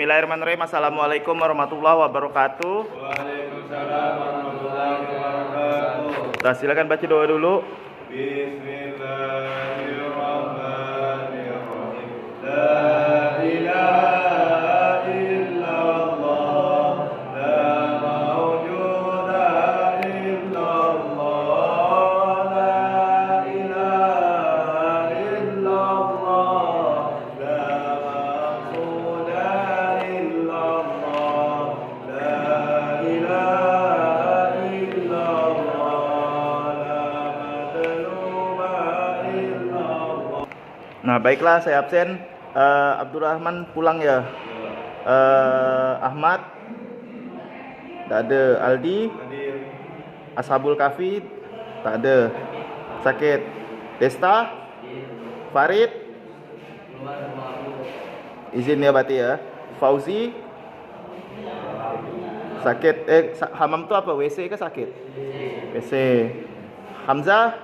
Bismillahirrahmanirrahim. Assalamualaikum warahmatullahi wabarakatuh. Waalaikumsalam warahmatullahi wabarakatuh. Nah, silakan baca doa dulu. Bismillahirrahmanirrahim. La ilaha illallah, la mawjuda illallah, la ilaha illallah, la maqsuda illallah, la ilaha illallah, la madluba illallah. Nah, baiklah, saya absen. Abdurrahman pulang ya. Ahmad tak ada. Aldi, Hadir. Ashabul Kafi tak ada. Sakit. Desta, Farid, izin ya berarti ya. Fauzi sakit. Hamam tu apa? WC ke sakit? WC. Hamzah,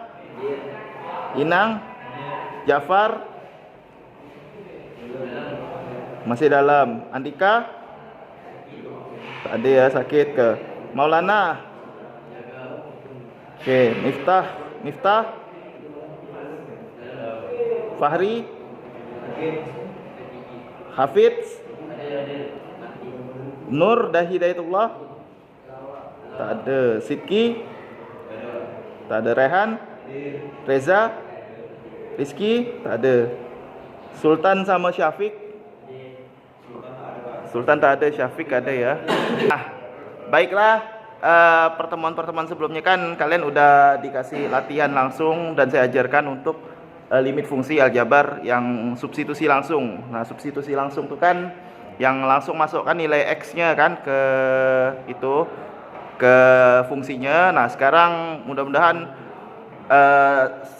Inang, Jafar masih dalam. Andika tak ada ya, sakit ke. Maulana, oke. Miftah, Fahri, Hafiz, Nur dan Hidayatullah tak ada. Sidki tak ada. Rehan, Reza, Rizky tak ada. Sultan sama Syafiq, Sultan tak ada. Syafiq ada ya. Baiklah, pertemuan-pertemuan sebelumnya kan kalian udah dikasih latihan langsung dan saya ajarkan untuk limit fungsi aljabar yang substitusi langsung. Nah, substitusi langsung itu kan yang langsung masukkan nilai X-nya kan ke itu, ke fungsinya. Nah, sekarang mudah-mudahan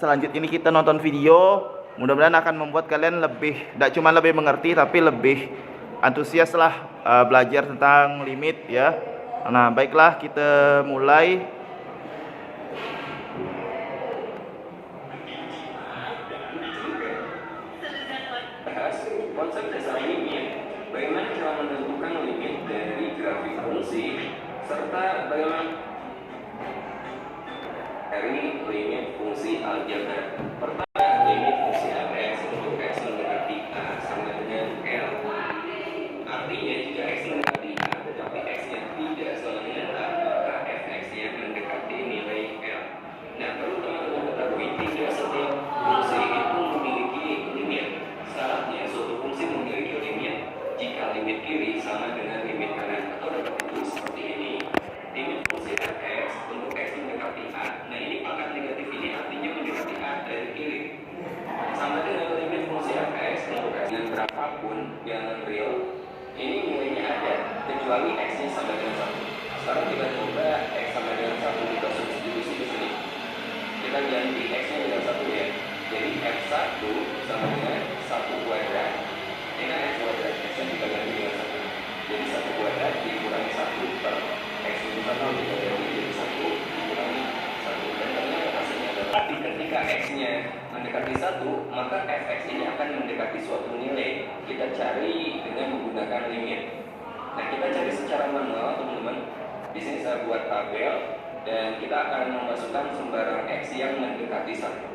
selanjutnya ini kita nonton video, mudah-mudahan akan membuat kalian lebih, tidak cuma lebih mengerti tapi lebih antusias lah belajar tentang limit ya. Nah, baiklah, kita mulai. Bahas konsep dasar limit, bagaimana cara menentukan limit dari grafik fungsi, serta bagaimana dari limit fungsi aljabar. Pertama, limit fungsi fx untuk x mendekati a sama dengan L. Artinya jika x mendekati a tetapi x-nya tidak sama dengan a, maka fx-nya mendekati nilai L. Nah, perlu teman-teman ketahui, tidak setiap fungsi itu memiliki limit. Syaratnya suatu fungsi memiliki limit jika limit kiri sama dengan limit kanan, atau dapat ditulis seperti ini. Limit fungsi fx untuk x mendekati a. Nah, ini pangkat negatif ini artinya mendekati a dari kiri. Sama dengan limit fungsi fx untuk x dengan berapapun yang real, ini nilainya ada kecuali x-nya sama dengan 1. Sekarang kita coba x sama dengan 1, kita substitusi di sini. Kita ganti x-nya dengan 1 ya. Jadi f1 sama dengan 1 kuadrat. Ini kan x kuadrat, x-nya kita ganti dengan 1. Jadi 1 kuadrat dikurangi 1 per x itu 1 kita ganti jadi 1 dikurangi 1. Dan ternyata hasilnya adalah ketika x-nya mendekati 1, maka fx ini akan mendekati suatu nilai. Kita cari dengan menggunakan limit. Nah, kita cari secara manual, teman-teman. Di sini saya buat tabel dan kita akan memasukkan sembarang x yang mendekati 1.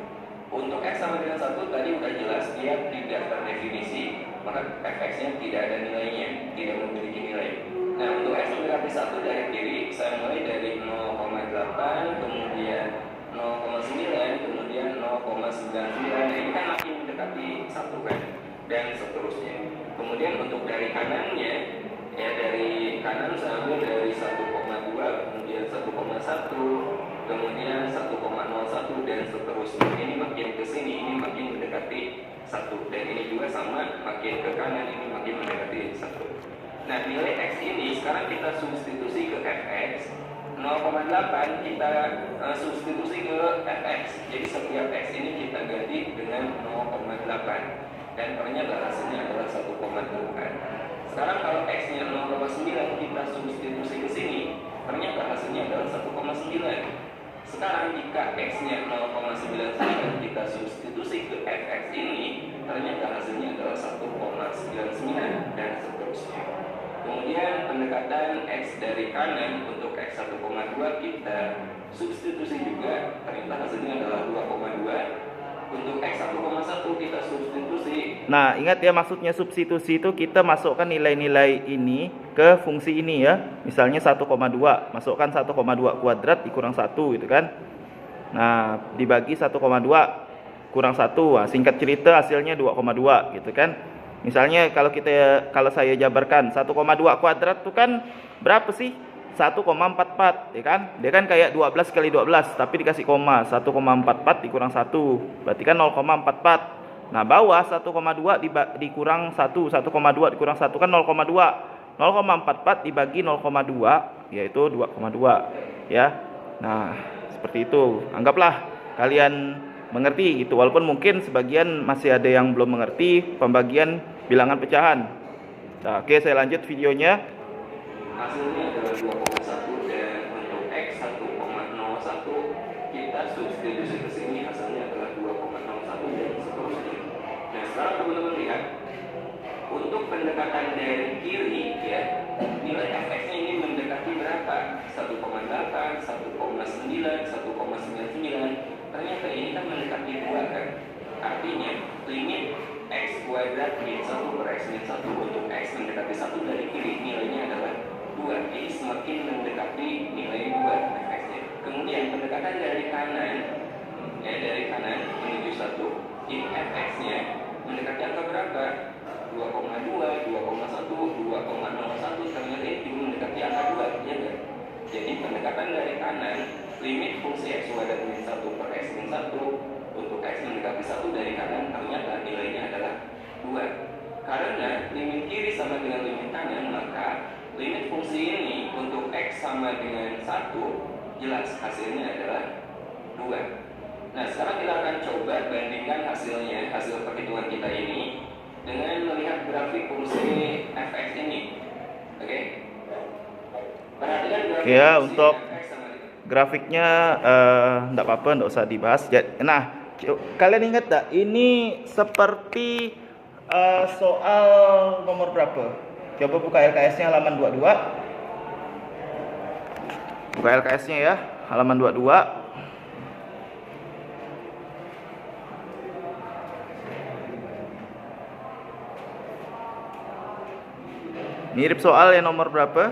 Untuk x sama dengan 1 tadi udah jelas dia tidak terdefinisi, maka fx-nya tidak ada nilainya, tidak memiliki nilai. Nah, untuk x mendekati 1 dari kiri, saya mulai dari 0,8, kemudian 0,9, kemudian 0,99. Nah, ini kan makin mendekati 1 kan, dan seterusnya. Kemudian untuk dari kanannya, ya dari kanan saya ambil dari 1,2, kemudian 1,1, kemudian 1,01 dan seterusnya. Ini makin ke sini, ini makin mendekati 1, dan ini juga sama, makin ke kanan ini makin mendekati 1. Nah, nilai x ini sekarang kita substitusi ke fx. 0,8 kita substitusi ke fx. Jadi setiap x ini kita ganti dengan 0,8 dan ternyata hasilnya adalah 1,8. Sekarang kalau x-nya 0,9 kita substitusi ke sini, ternyata hasilnya adalah 1,9. Sekarang jika x-nya 0,99 kita substitusi ke fx ini, ternyata hasilnya adalah 1,99 dan seterusnya. pendekatan X dari kanan untuk X 1,2 kita substitusi juga, ternyata hasilnya adalah 2,2. Untuk X 1,1 kita substitusi. Nah, ingat ya, maksudnya substitusi itu kita masukkan nilai-nilai ini ke fungsi ini ya. Misalnya 1,2, masukkan 1,2 kuadrat dikurang 1 gitu kan. Nah, dibagi 1,2 kurang 1. Nah, singkat cerita hasilnya 2,2 gitu kan. Misalnya kalau saya jabarkan 1,2 kuadrat itu kan berapa sih? 1,44 ya kan? Dia kan kayak 12 kali 12 tapi dikasih koma. 1,44 dikurang 1 berarti kan 0,44. Nah, bawah 1,2 dikurang 1, 1,2 dikurang 1 kan 0,2. 0,44 dibagi 0,2 yaitu 2,2 ya. Nah, seperti itu. Anggaplah kalian mengerti gitu, walaupun mungkin sebagian masih ada yang belum mengerti pembagian bilangan pecahan. Nah, oke, saya lanjut videonya. Hasilnya adalah 2,1 dan untuk X 1,01 kita substitusi ke sini hasilnya adalah 2,01 dan seterusnya. Nah, sekarang teman-teman lihat untuk pendekatan dari kiri ya, nilai fx-nya ini mendekati berapa? 1,8, 1,9, 1,99. Ternyata ini kan mendekati 2 kan. Artinya limit x kuadrat min 1 per x min 1 untuk x mendekati 1 dari kiri nilainya adalah 2. Ini semakin mendekati nilai 2 fx-nya. Kemudian pendekatan dari kanan ya, dari kanan menuju 1, ini fx-nya mendekati angka berapa? 2,2, 2,1, 2,01. Ternyata ini juga mendekati angka 2 ya kan? Jadi pendekatan dari kanan limit fungsi x kuadrat min 1 per x min 1 untuk x mendekati 1 dari kanan ternyata nilainya adalah 2. Karena limit kiri sama dengan limit kanan, maka limit fungsi ini untuk x sama dengan 1 jelas hasilnya adalah 2. Nah, sekarang kita akan coba bandingkan hasilnya, hasil perhitungan kita ini dengan melihat grafik fungsi fx ini. Oke? Perhatikan grafik Ya, fungsi untuk fx sama dengan grafiknya enggak apa-apa, enggak usah dibahas. Nah, kalian ingat tak? Ini seperti soal nomor berapa? Coba buka LKS-nya halaman 22. Buka LKS-nya ya, halaman 22. Mirip soal yang nomor berapa?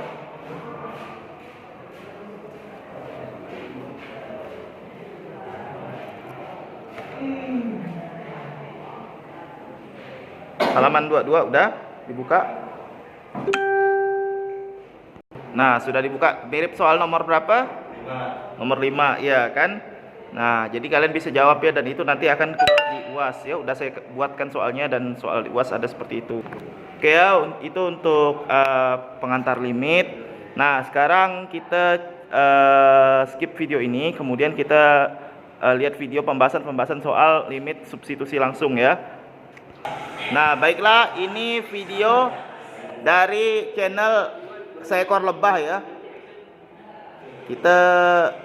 Halaman 22 udah dibuka. Nah, sudah dibuka. Mirip soal nomor berapa? 5. Nomor 5, ya kan? Nah, jadi kalian bisa jawab ya, dan itu nanti akan keluar di UAS ya. Udah saya buatkan soalnya dan soal di UAS ada seperti itu. Oke ya, itu untuk pengantar limit. Nah, sekarang kita skip video ini, kemudian kita lihat video pembahasan soal limit substitusi langsung ya. Nah, baiklah, ini video dari channel Seekor Lebah ya. Kita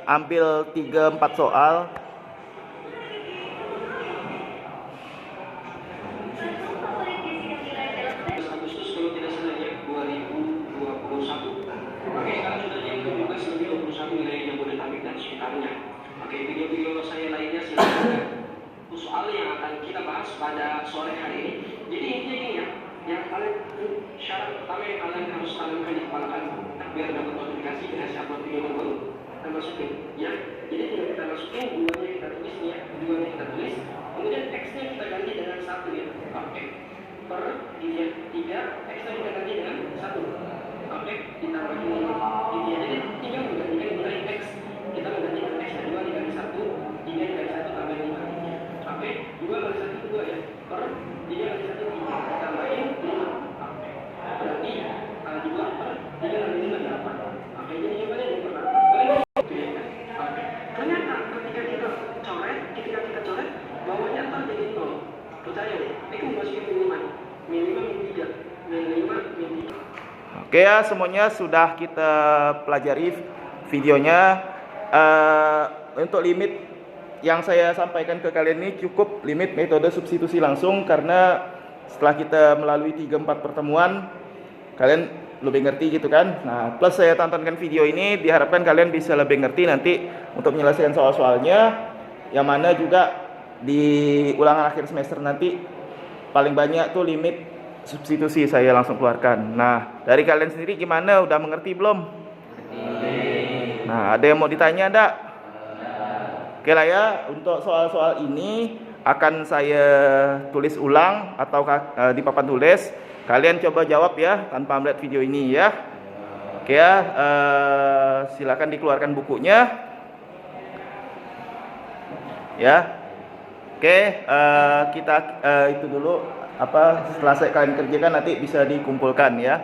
ambil 3-4 soal. Agustus kalau tidak salah ya 2021. Oke, sekarang sudah jam 12.21 wilayah Jabodetabek dan sekitarnya. Oke, video-video saya lainnya silakan. Soal yang akan kita bahas pada sore hari ini. Jadi intinya gini ya, yang kalian syarat pertama yang kalian harus tanamkan di kepala kalian biar dapat notifikasi dengan siapa video terbaru kita masukin ya. Jadi tinggal kita masukin, duanya kita tulis nih ya, duanya kita tulis, kemudian x-nya kita ganti dengan 1 ya. Oke. Per dilihat 3, x-nya kita ganti dengan 1. Oke, ditambah ini ya. Jadi tinggal menggantikan nilai x. Kita menggantikan x-nya 2 dikali 1, 3 dikali 1 tambah 5. Oke, 2 kali 1 itu 2 ya. Per 3 kali 1 3 tambahin 5. Oke. Berarti 2 per 3 kali 5 berapa? Oke, jadi jawabannya yang pertama. Oke. Ternyata ketika kita coret, bawahnya ntar jadi 0. Percaya deh, itu masukin minimal. Minimal min 3. Min 5, min 3. Oke ya, semuanya sudah kita pelajari videonya. Untuk limit yang saya sampaikan ke kalian ini cukup limit metode substitusi langsung, karena setelah kita melalui 3-4 pertemuan, kalian lebih ngerti gitu kan. Nah, plus saya tontonkan video ini, diharapkan kalian bisa lebih ngerti nanti untuk menyelesaikan soal-soalnya, yang mana juga di ulangan akhir semester nanti paling banyak tuh limit substitusi saya langsung keluarkan. Nah, dari kalian sendiri gimana? Udah mengerti belum? Nah, ada yang mau ditanya enggak? Oke lah ya, untuk soal-soal ini akan saya tulis ulang atau di papan tulis. Kalian coba jawab ya tanpa melihat video ini ya. Oke ya, silakan dikeluarkan bukunya. Ya. Oke, kita itu dulu apa setelah kalian kerjakan nanti bisa dikumpulkan ya.